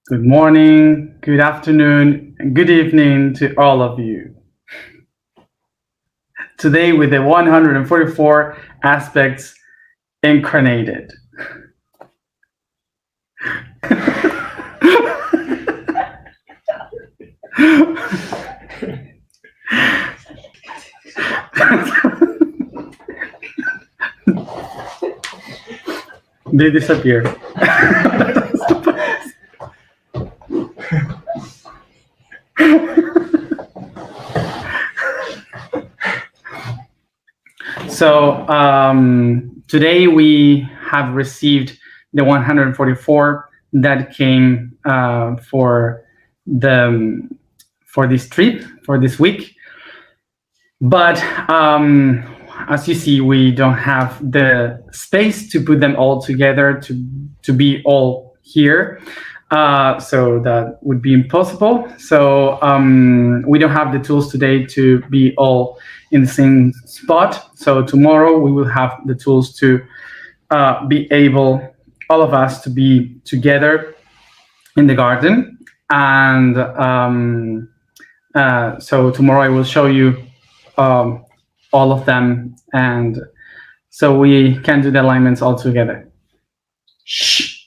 Good morning, good afternoon, and good evening to all of you. Today with the 144 aspects incarnated. They disappear. So today we have received the 144 that came for this trip for this week. But as you see, we don't have the space to put them all together to be all here. So that would be impossible. So we don't have the tools today to be all in the same spot. So tomorrow we will have the tools to be able, all of us, to be together in the garden. And so tomorrow I will show you all of them, and so we can do the alignments all together. Shh.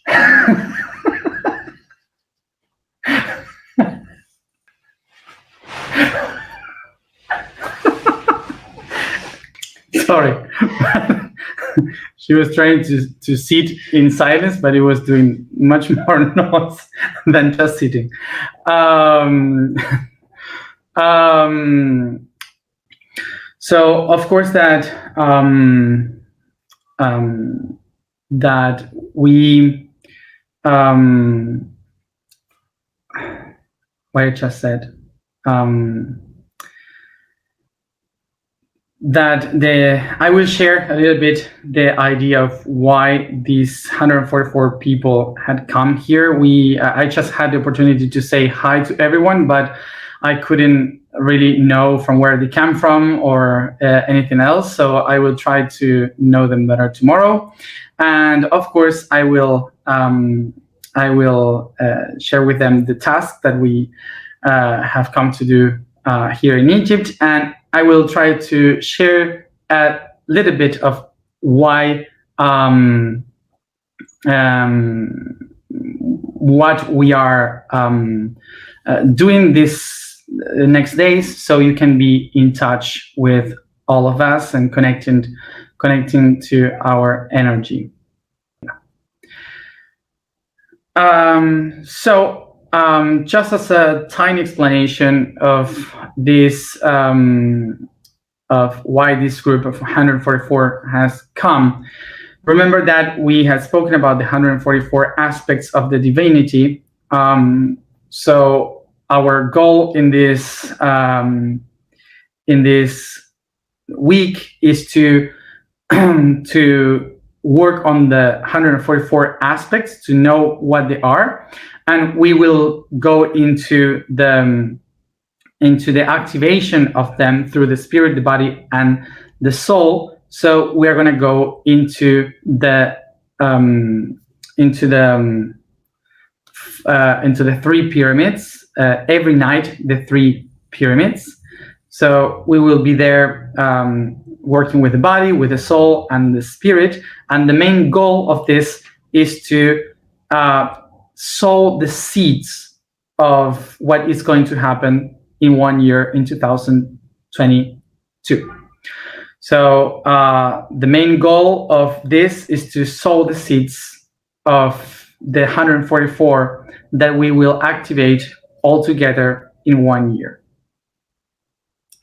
Sorry. She was trying to sit in silence, but it was doing much more noise than just sitting. So of course that that we what I just said, that I will share a little bit the idea of why these 144 people had come here. I just had the opportunity to say hi to everyone, but I couldn't really know from where they came from or anything else. So I will try to know them better tomorrow. And of course, I will share with them the task that we have come to do here in Egypt. And I will try to share a little bit of why what we are doing this next days, so you can be in touch with all of us and connecting to our energy. Just as a tiny explanation of this, of why this group of 144 has come, remember that we had spoken about the 144 aspects of the divinity. So our goal in this week is to work on the 144 aspects, to know what they are, and we will go into the activation of them through the spirit, the body, and the soul. So we are going to go into the three pyramids every night, the three pyramids. So we will be there working with the body, with the soul, and the spirit. And the main goal of this is to sow the seeds of what is going to happen in 1 year, in 2022. So the main goal of this is to sow the seeds of the 144 that we will activate all together in 1 year.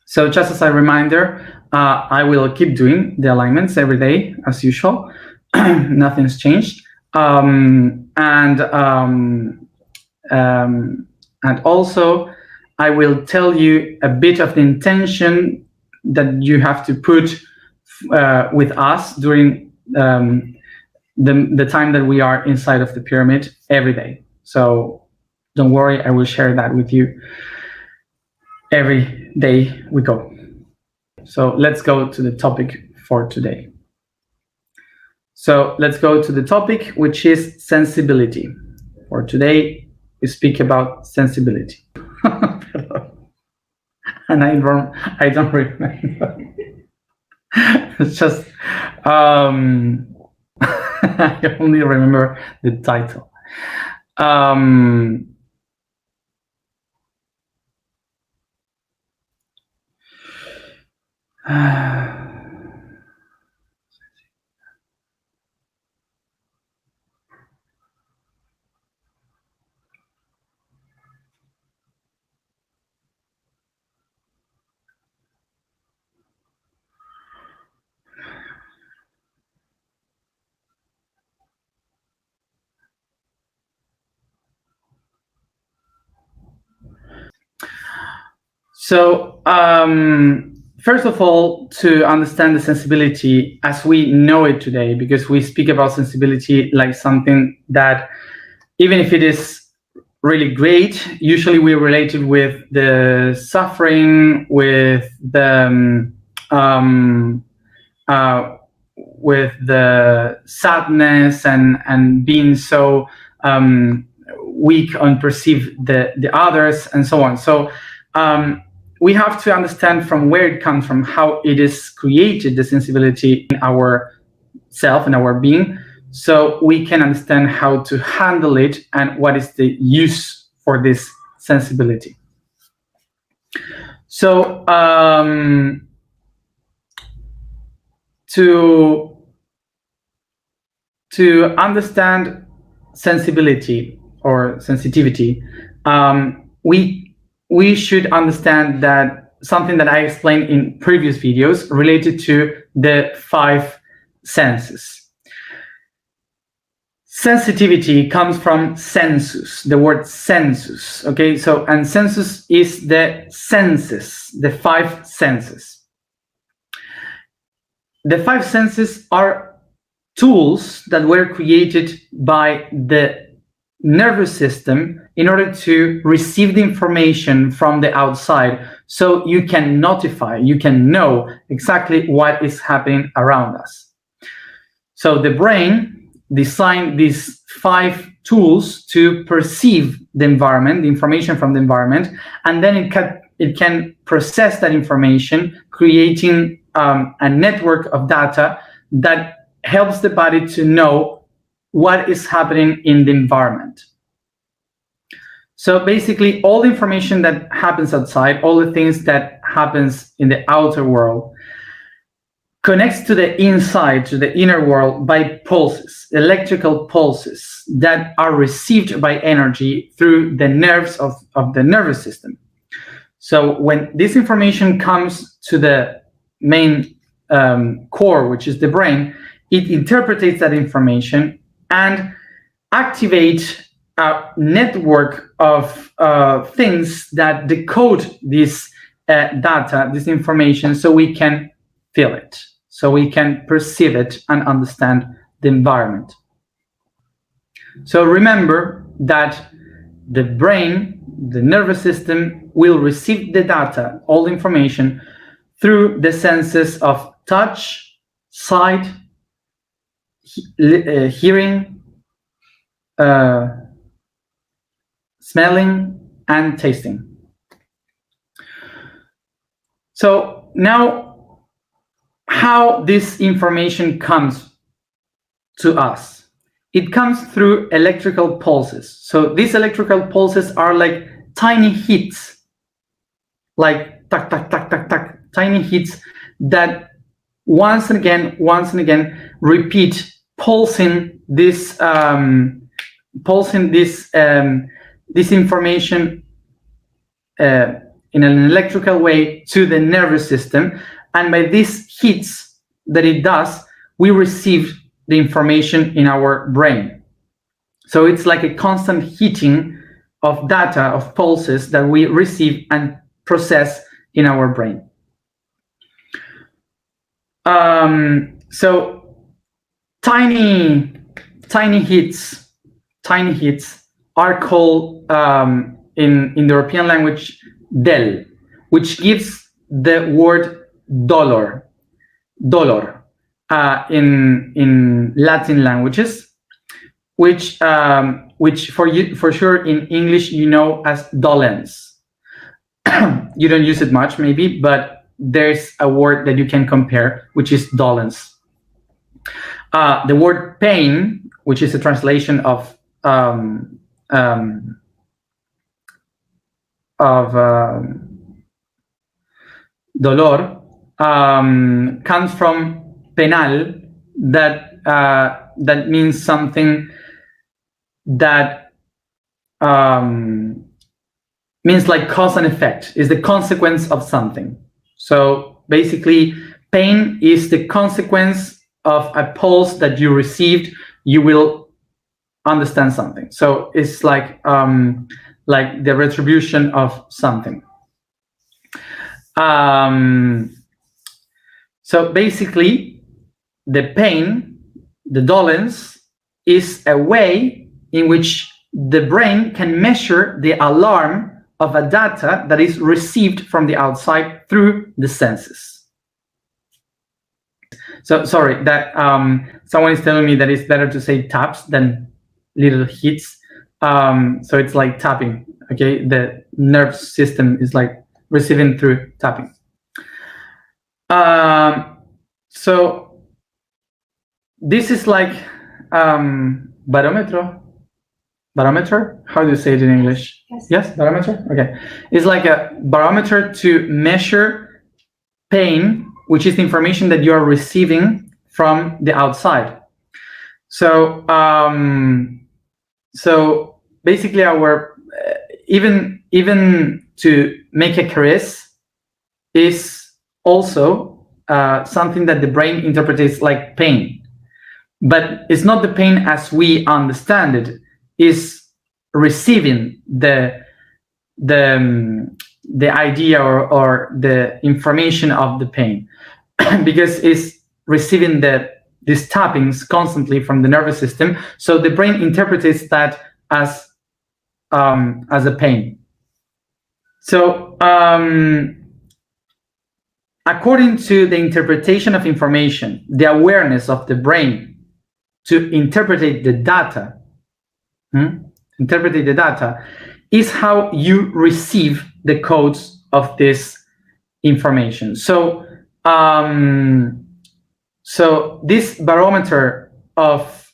So just as a reminder, I will keep doing the alignments every day as usual. Nothing's changed. And also I will tell you a bit of the intention that you have to put with us during the time that we are inside of the pyramid every day. So don't worry, I will share that with you every day we go. So let's go to the topic for today. So let's go to the topic, which is sensibility. For today, we speak about sensibility. And I don't remember. It's just I only remember the title. So, first of all, to understand the sensibility as we know it today, because we speak about sensibility like something that, even if it is really great, usually we relate it with the suffering, with the with the sadness, and being so weak on perceive the others, and so on. So we have to understand from where it comes from, how it is created, the sensibility in our self and our being, so we can understand how to handle it and what is the use for this sensibility. So to understand sensibility or sensitivity, we should understand that something that I explained in previous videos related to the 5 senses. Sensitivity comes from sensus, the word sensus, okay? So, and sensus is the senses, the 5 senses. The 5 senses are tools that were created by the nervous system in order to receive the information from the outside, so you can notify, you can know exactly what is happening around us. So the brain designed these 5 tools to perceive the environment, the information from the environment, and then it can process that information, creating a network of data that helps the body to know what is happening in the environment. So basically, all the information that happens outside, all the things that happens in the outer world, connects to the inside, to the inner world, by pulses, electrical pulses that are received by energy through the nerves of the nervous system. So when this information comes to the main core, which is the brain, it interprets that information and activate a network of things that decode this data, this information, so we can feel it, so we can perceive it and understand the environment. So remember that the brain, the nervous system, will receive the data, all the information, through the senses of touch, sight, hearing, smelling, and tasting. So now, how this information comes to us? It comes through electrical pulses. So these electrical pulses are like tiny hits, like tac, tac, tac, tac, tac, tiny hits that once and again repeat, pulsing this this information in an electrical way to the nervous system. And by these hits that it does, we receive the information in our brain. So it's like a constant hitting of data, of pulses that we receive and process in our brain. So tiny hits are called in the European language del, which gives the word dolor in Latin languages. which for sure in English you know as dolens. You don't use it much maybe, but there's a word that you can compare, which is dolens. The word pain, which is a translation of dolor, comes from penal, that means something that means like cause and effect, is the consequence of something. So basically, pain is the consequence of a pulse that you received. You will understand something. So it's like the retribution of something. So basically, the pain, the dolens, is a way in which the brain can measure the alarm of a data that is received from the outside through the senses. So sorry that someone is telling me that it's better to say taps than little hits. So it's like tapping. Okay, the nerve system is like receiving through tapping. So this is like barometer. How do you say it in English? Yes, barometer. Okay, it's like a barometer to measure pain, which is the information that you are receiving from the outside. So so basically, our even to make a caress is also something that the brain interprets like pain, but it's not the pain as we understand it. Is receiving the idea or the information of the pain, because it's receiving these tappings constantly from the nervous system. So the brain interprets that as a pain. So according to the interpretation of information, the awareness of the brain to interpret the data. Interpreting the data is how you receive the codes of this information. So so this barometer of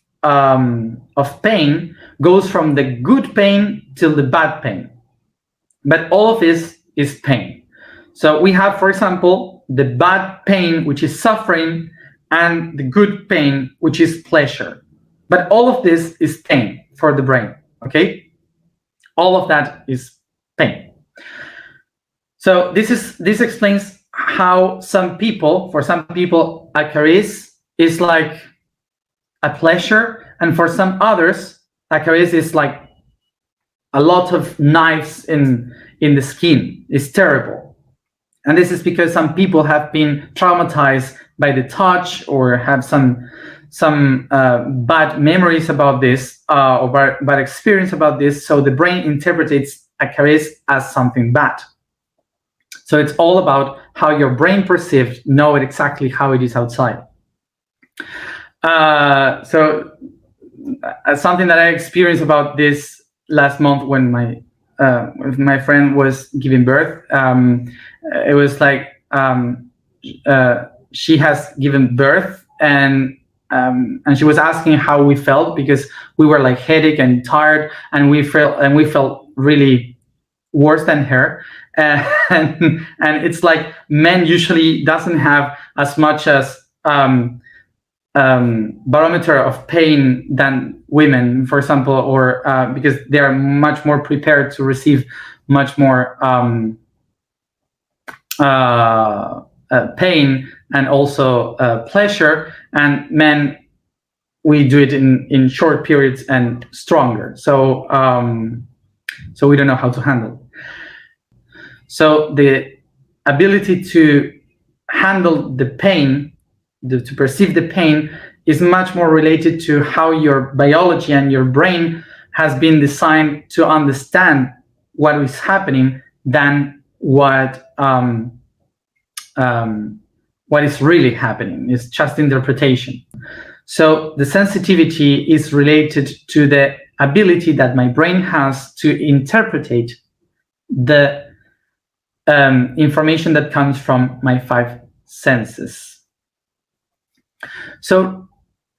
pain goes from the good pain till the bad pain, but all of this is pain. So we have, for example, the bad pain, which is suffering, and the good pain, which is pleasure. But all of this is pain for the brain, okay? All of that is pain. So this explains how for some people, a caress is like a pleasure, and for some others, a caress is like a lot of knives in the skin. It's terrible. And this is because some people have been traumatized by the touch or have some bad memories about this or bad experience about this. So the brain interprets a caress as something bad. So it's all about how your brain perceives, know it exactly how it is outside. So something that I experienced about this last month when my friend was giving birth, it was like she has given birth, and she was asking how we felt, because we were like headache and tired, and we felt really worse than her. And it's like men usually doesn't have as much as barometer of pain than women, for example, or because they are much more prepared to receive much more pain and also pleasure, and men, we do it in short periods and stronger. So so we don't know how to handle. So the ability to handle the pain, to perceive the pain, is much more related to how your biology and your brain has been designed to understand what is happening than what is really happening. It's just interpretation. So the sensitivity is related to the ability that my brain has to interpret the information that comes from my five senses. So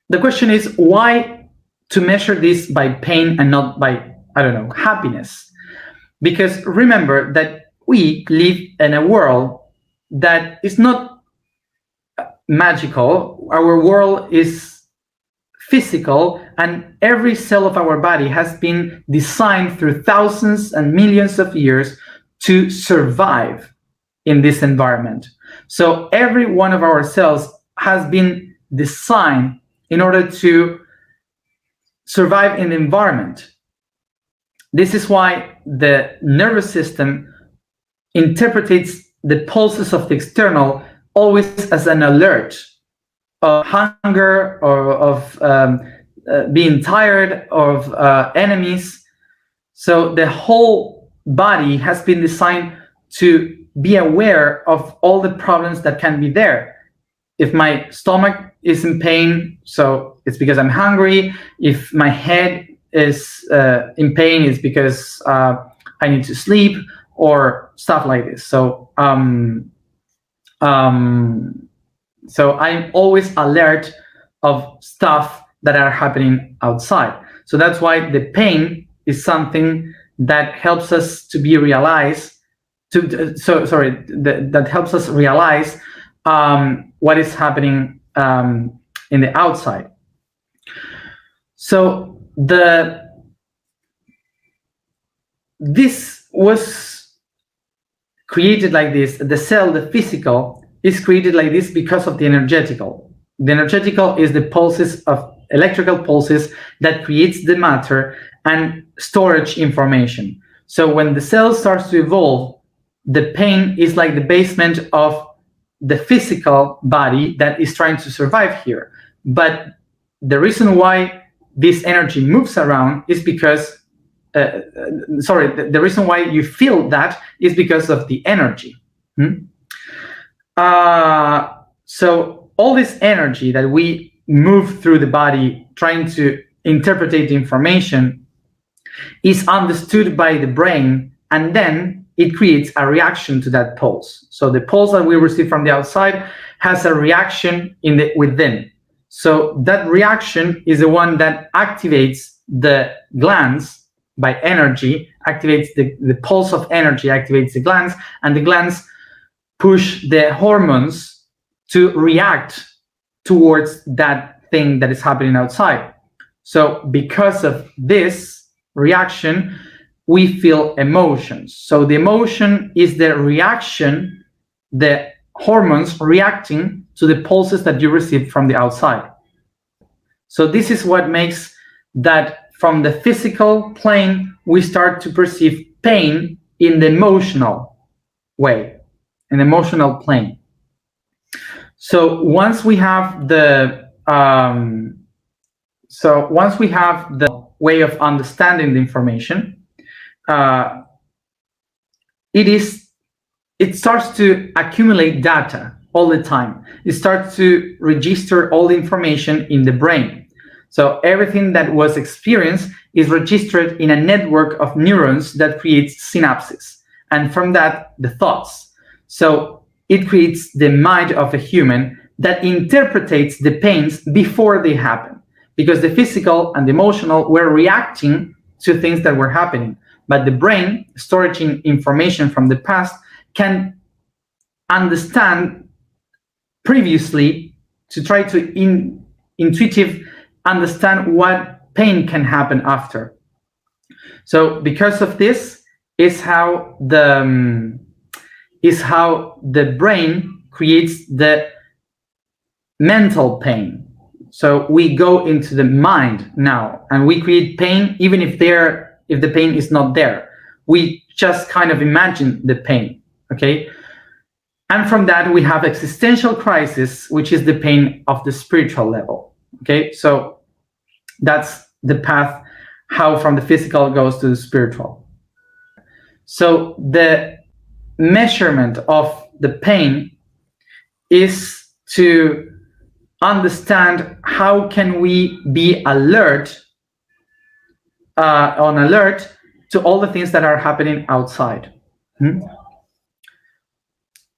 the question is, why to measure this by pain and not by, happiness? Because remember that we live in a world that is not magical. Our world is physical, and every cell of our body has been designed through thousands and millions of years to survive in this environment. So every one of our cells has been designed in order to survive in the environment. This is why the nervous system interprets the pulses of the external always as an alert of hunger or of being tired, of enemies. So the whole body has been designed to be aware of all the problems that can be there. If my stomach is in pain, so it's because I'm hungry. If my head is in pain, it's because I need to sleep, or stuff like this. So so I'm always alert of stuff that are happening outside. So that's why the pain is something that helps us to be realized. That helps us realize what is happening in the outside. So this was created like this. The cell, the physical, is created like this because of the energetical. The energetical is the pulses of electrical pulses that creates the matter and storage information. So when the cell starts to evolve, the pain is like the basement of the physical body that is trying to survive here. But the reason why this energy moves around is because the reason why you feel that is because of the energy. So all this energy that we move through the body trying to interpret the information is understood by the brain, and then it creates a reaction to that pulse. So the pulse that we receive from the outside has a reaction within. So that reaction is the one that activates the glands by energy, activates the pulse of energy, activates the glands, and the glands push the hormones to react towards that thing that is happening outside. So because of this reaction, we feel emotions. So the emotion is the reaction, the hormones reacting to the pulses that you receive from the outside. So this is what makes that from the physical plane, we start to perceive pain in the emotional way, an emotional plane. So once we have the way of understanding the information, it starts to accumulate data all the time. It starts to register all the information in the brain. So everything that was experienced is registered in a network of neurons that creates synapses, and from that, the thoughts. So it creates the mind of a human that interprets the pains before they happen, because the physical and the emotional were reacting to things that were happening. But the brain, storing information from the past, can understand previously to try to intuitive understand what pain can happen after. So because of this is how the brain creates the mental pain. So we go into the mind now and we create pain even if the pain is not there. We just kind of imagine the pain, okay? And from that we have existential crisis, which is the pain of the spiritual level. Okay, so that's the path, how from the physical goes to the spiritual. So the measurement of the pain is to understand how can we be alert, on alert to all the things that are happening outside.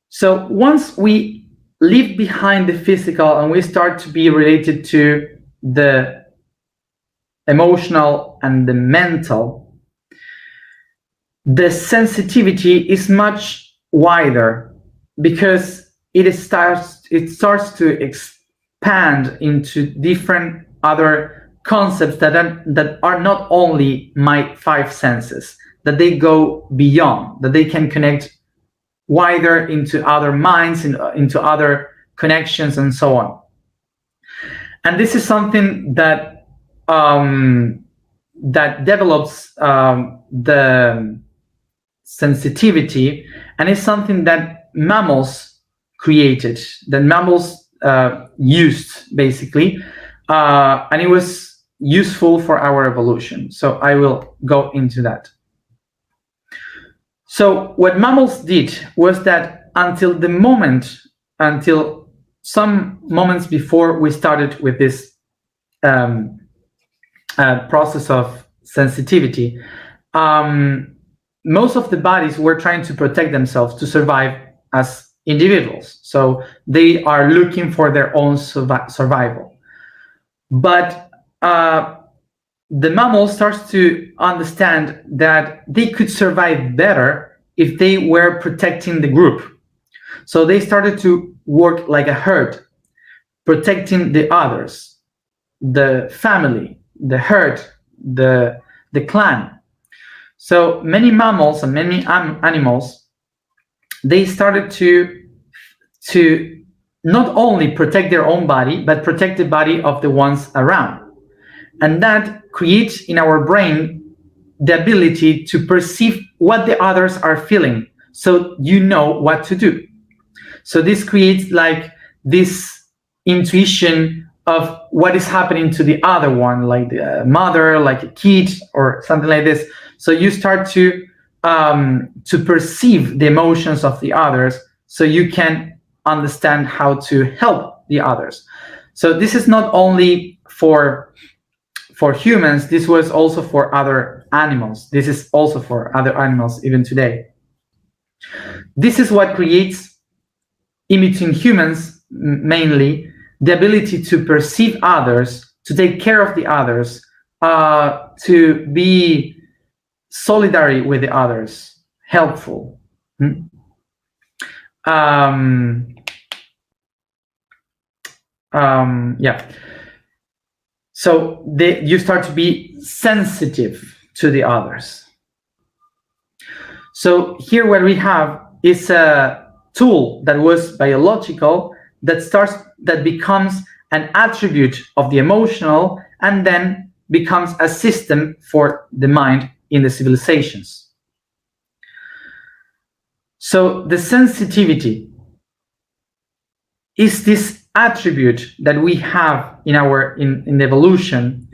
So once we leave behind the physical and we start to be related to the emotional and the mental, the sensitivity is much wider, because it starts to expand into different other concepts that are not only my five senses, that they go beyond, that they can connect wider into other minds, into other connections, and so on. And this is something that that develops the sensitivity, and it's something that mammals created, that mammals used, basically, and it was useful for our evolution. So I will go into that. So what mammals did was that until some moments before we started with this process of sensitivity, most of the bodies were trying to protect themselves to survive as individuals. So they are looking for their own survival. But the mammal starts to understand that they could survive better if they were protecting the group. So they started to work like a herd, protecting the others, the family, the herd, the clan. So many mammals and many animals, they started to not only protect their own body, but protect the body of the ones around. And that creates in our brain the ability to perceive what the others are feeling, so you know what to do. So this creates like this intuition of what is happening to the other one, like the mother, like a kid, or something like this. So you start to perceive the emotions of the others, so you can understand how to help the others. So this is not only for humans, this was also for other animals. This is also for other animals even today. This is what creates, in between humans mainly, the ability to perceive others, to take care of the others, to be solidary with the others, helpful. Yeah. So you start to be sensitive to the others. So here what we have is a tool that was biological, that becomes an attribute of the emotional, and then becomes a system for the mind in the civilizations. So the sensitivity is this attribute that we have in evolution,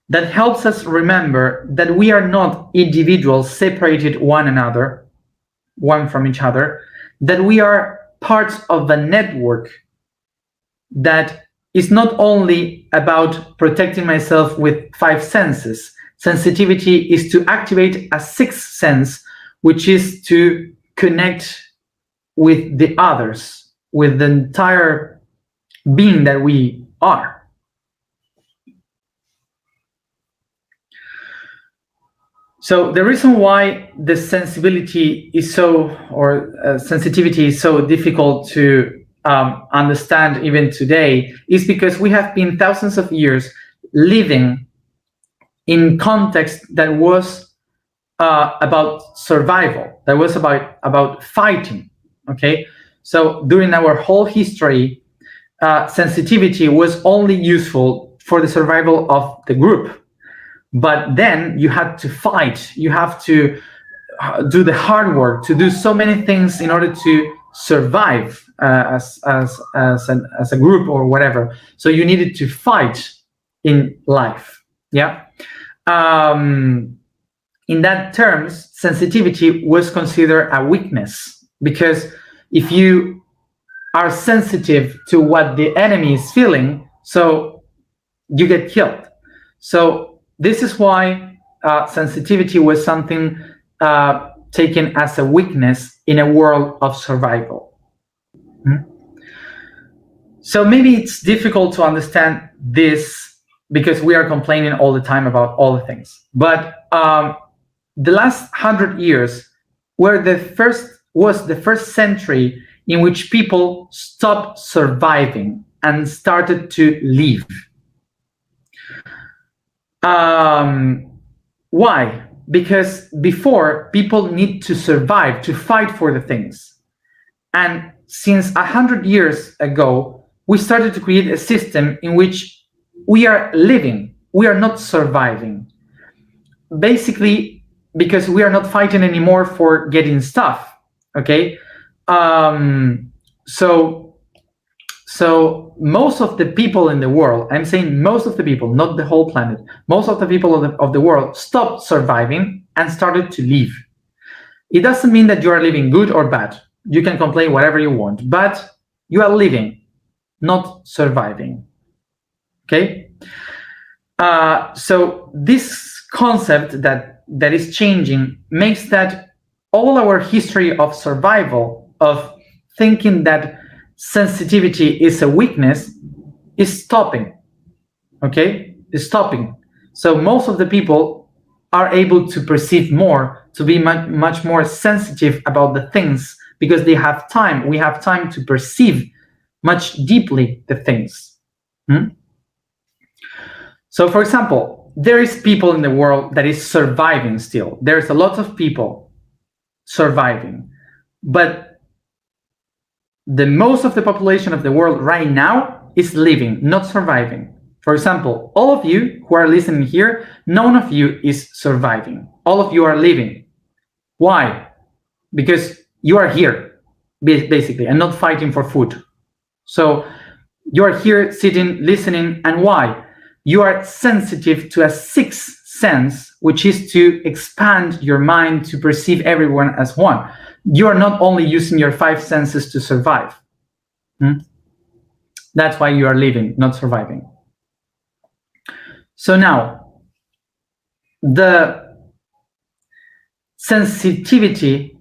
that helps us remember that we are not individuals separated one from each other, that we are parts of a network that is not only about protecting myself with five senses. Sensitivity is to activate a sixth sense, which is to connect with the others, with the entire being that we are. So the reason why the sensitivity is so difficult to understand even today is because we have been thousands of years living in context that was about survival, that was about fighting. Okay, so during our whole history, sensitivity was only useful for the survival of the group. But then you had to fight, you have to do the hard work, to do so many things in order to survive as a group or whatever. So you needed to fight in life. Yeah. In that terms, sensitivity was considered a weakness, because if you are sensitive to what the enemy is feeling, so you get killed. So this is why sensitivity was something taken as a weakness in a world of survival. So maybe it's difficult to understand this because we are complaining all the time about all the things. But the last 100 years was the first century in which people stopped surviving and started to live. Why? Because before, people need to survive, to fight for the things. And since 100 years ago, we started to create a system in which we are living, we are not surviving. Basically, because we are not fighting anymore for getting stuff, okay? So most of the people in the world, I'm saying most of the people, not the whole planet, most of the people of the world stopped surviving and started to live. It doesn't mean that you are living good or bad. You can complain whatever you want, but you are living, not surviving. Okay? So this concept that is changing makes that all our history of survival, of thinking that sensitivity is a weakness, is stopping. Okay? Is stopping. So most of the people are able to perceive more, to be much more sensitive about the things, because they have time. We have time to perceive much deeply the things. So, for example, there is people in the world that is surviving still. There's a lot of people surviving, but the most of the population of the world right now is living, not surviving. For example, all of you who are listening here, none of you is surviving. All of you are living. Why? Because you are here, basically, and not fighting for food. So you are here sitting, listening, and why? You are sensitive to a sixth sense, which is to expand your mind to perceive everyone as one. You are not only using your five senses to survive. That's why you are living, not surviving. So now, the sensitivity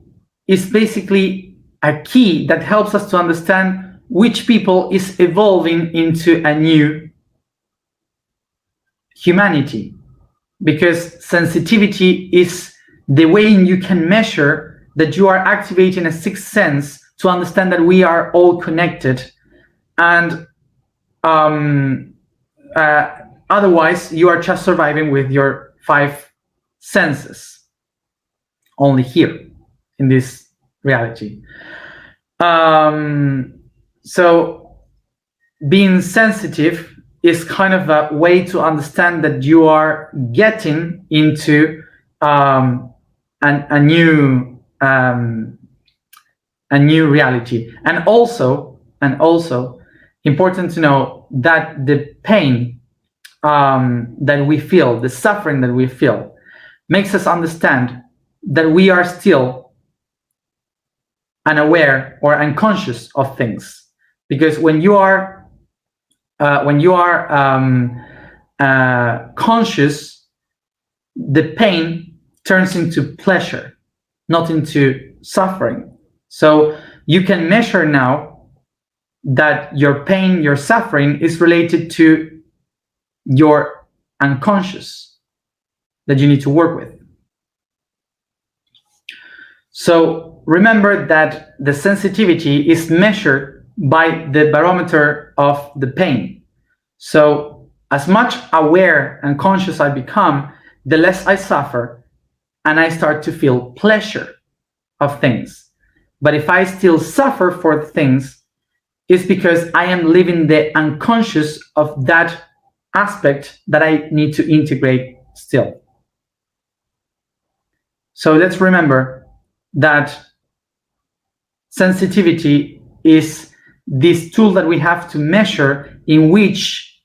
is basically a key that helps us to understand which people is evolving into a new humanity, because sensitivity is the way you can measure that you are activating a sixth sense to understand that we are all connected, and otherwise you are just surviving with your five senses only here in this reality. So being sensitive is kind of a way to understand that you are getting into a new reality, and also important to know that the pain that we feel, the suffering that we feel, makes us understand that we are still unaware or unconscious of things. Because when you are conscious, the pain turns into pleasure, not into suffering. So you can measure now that your pain, your suffering is related to your unconscious that you need to work with. So remember that the sensitivity is measured by the barometer of the pain. So as much aware and conscious I become, the less I suffer, and I start to feel pleasure of things. But if I still suffer for things, it's because I am living the unconscious of that aspect that I need to integrate still. So let's remember that sensitivity is this tool that we have to measure in which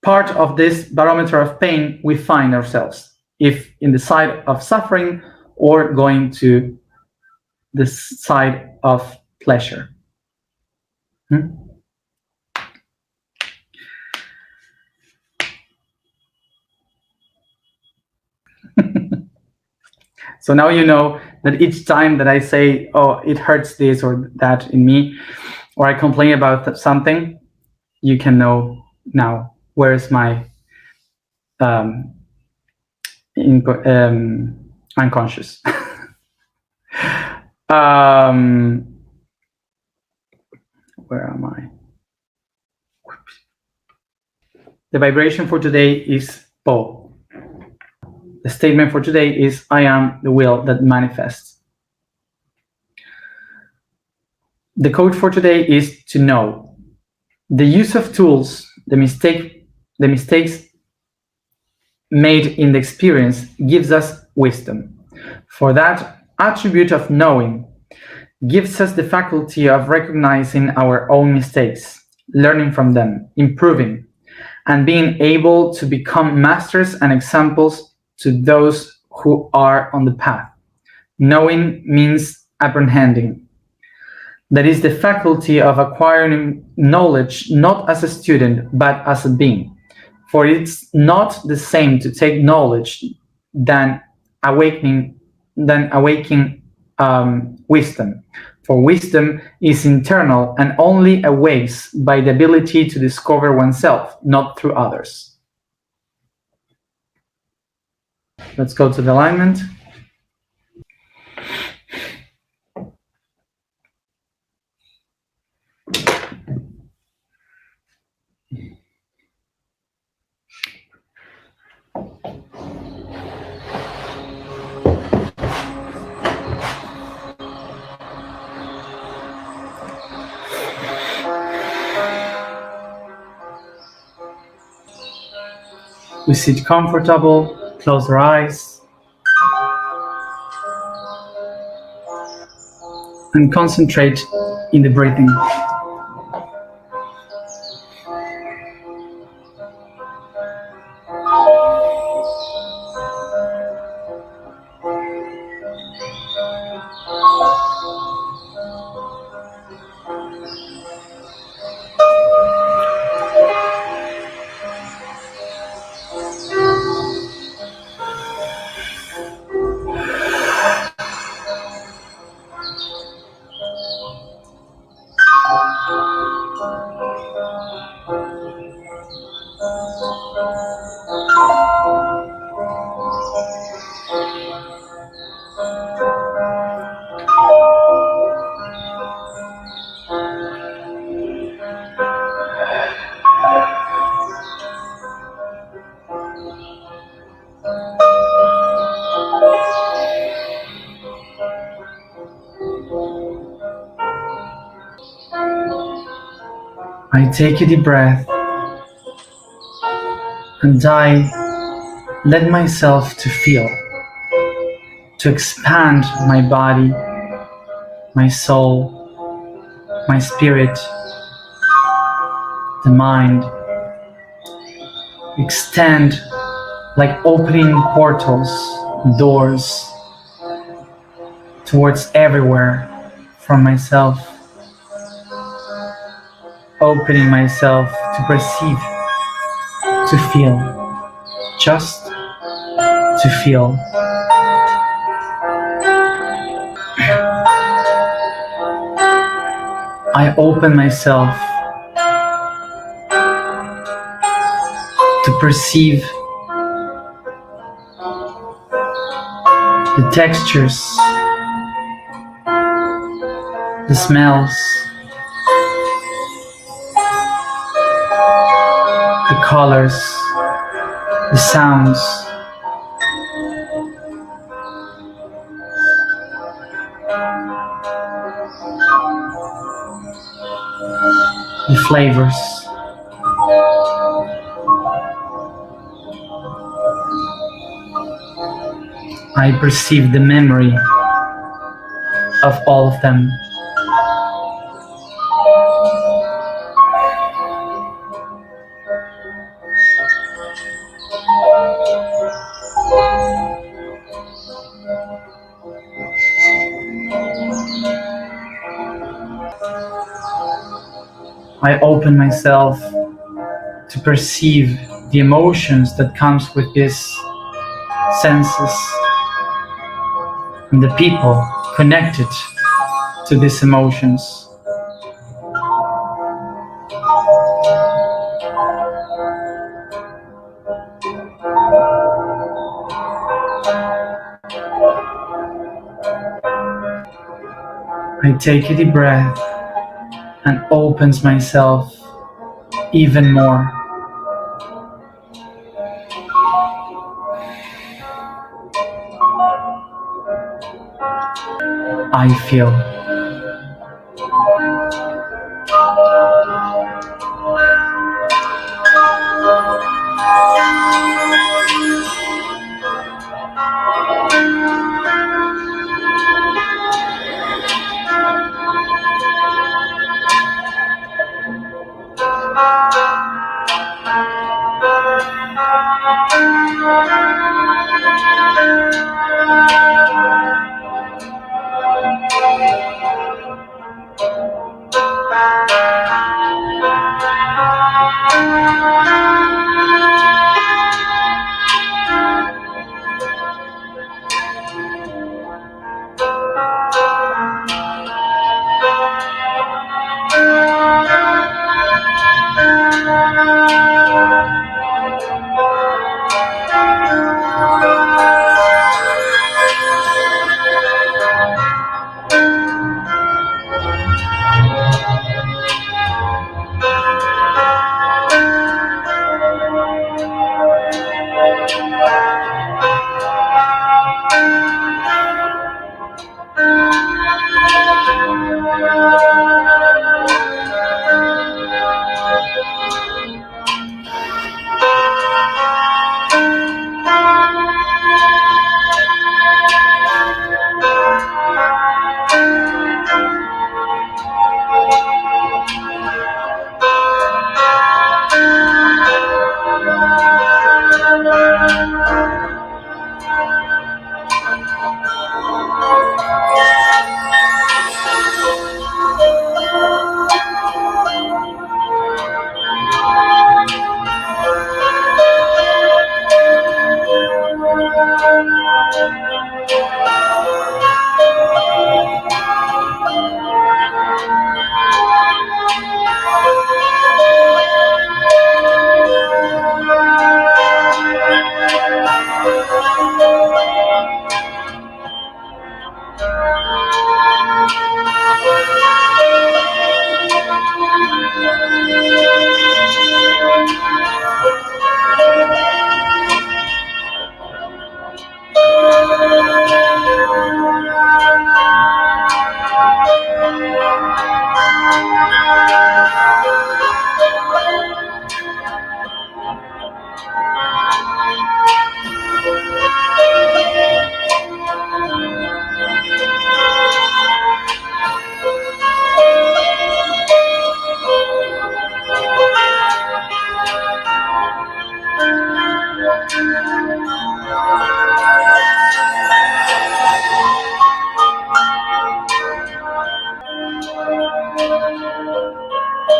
part of this barometer of pain we find ourselves, if in the side of suffering or going to the side of pleasure. Hmm? So now you know that each time that I say, oh, it hurts this or that in me, or I complain about something, you can know now where's my um, unconscious. um, where am I? The vibration for today is Po. The statement for today is I am the will that manifests. The code for today is to know. The use of tools, the mistakes made in the experience gives us wisdom. For that attribute of knowing gives us the faculty of recognizing our own mistakes, learning from them, improving, and being able to become masters and examples to those who are on the path. Knowing means apprehending. That is the faculty of acquiring knowledge not as a student but as a being. For it's not the same to take knowledge than awakening wisdom. For wisdom is internal and only awakes by the ability to discover oneself, not through others. Let's go to the alignment. We sit comfortable, close our eyes, and concentrate in the breathing. I take a deep breath and I let myself to feel, to expand my body, my soul, my spirit, the mind, extend like opening portals, doors towards everywhere from myself, opening myself to perceive, to feel, just to feel. I open myself to perceive the textures, the smells, the colors, the sounds, the flavors. I perceive the memory of all of them. I open myself to perceive the emotions that comes with these senses and the people connected to these emotions. I take a deep breath and opens myself even more. I feel.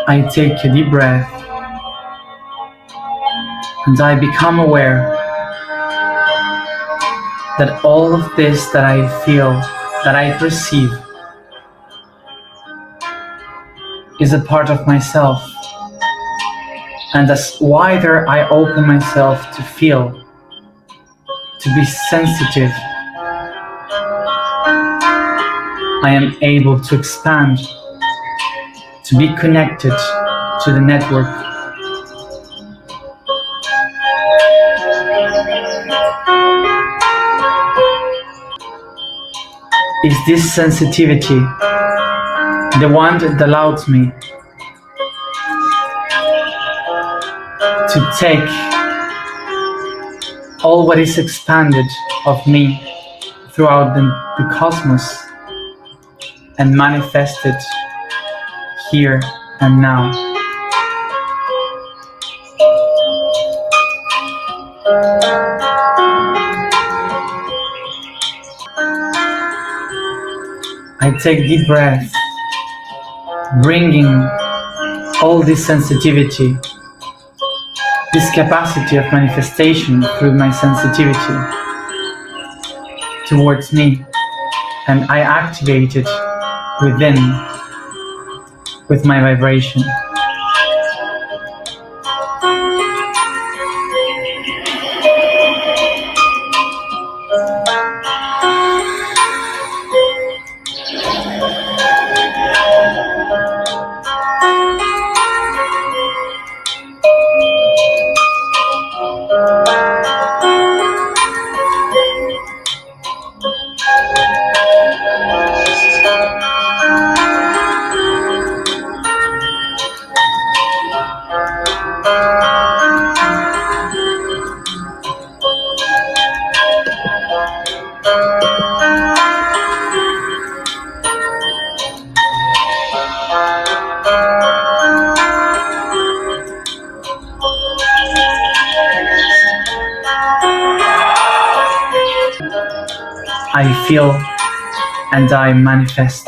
I take a deep breath and I become aware that all of this that I feel, that I perceive, is a part of myself. And as wider I open myself to feel, to be sensitive, I am able to expand, to be connected to the network. Is this sensitivity the one that allows me to take all what is expanded of me throughout the cosmos and manifest it here and now? I take deep breaths, bringing all this sensitivity, this capacity of manifestation through my sensitivity towards me, and I activate it within with my vibration. I feel and I manifest.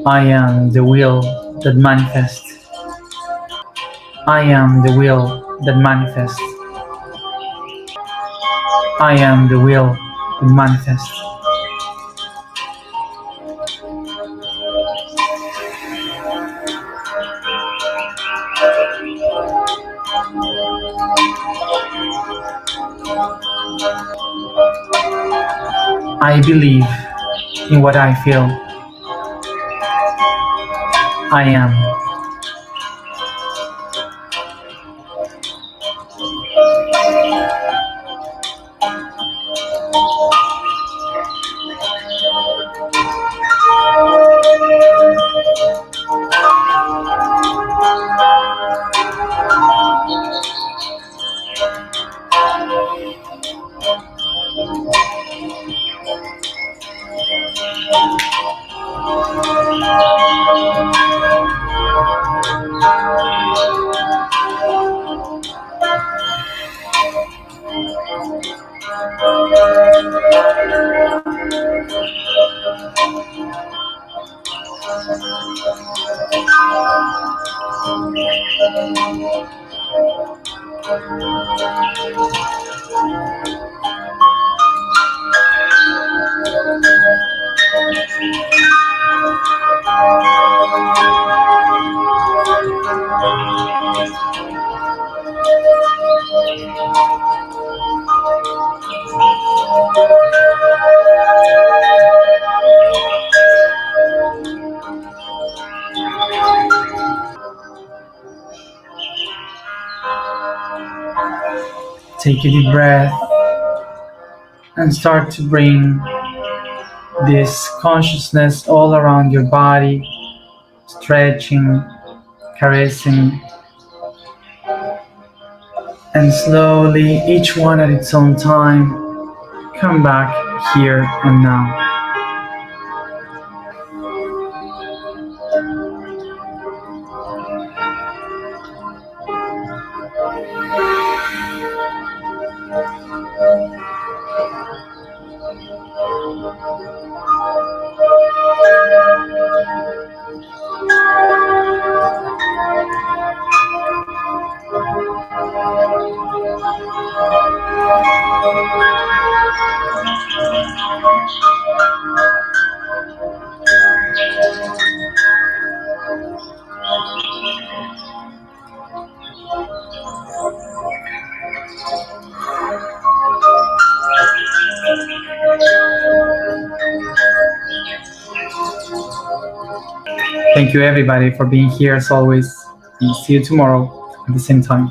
I am the will that manifests. I am the will that manifests. I am the will that manifests. I believe in what I feel. I am. Take a deep breath and start to bring this consciousness all around your body, stretching, caressing, and slowly, each one at its own time, come back here and now. Thank you everybody for being here as always, and see you tomorrow at the same time.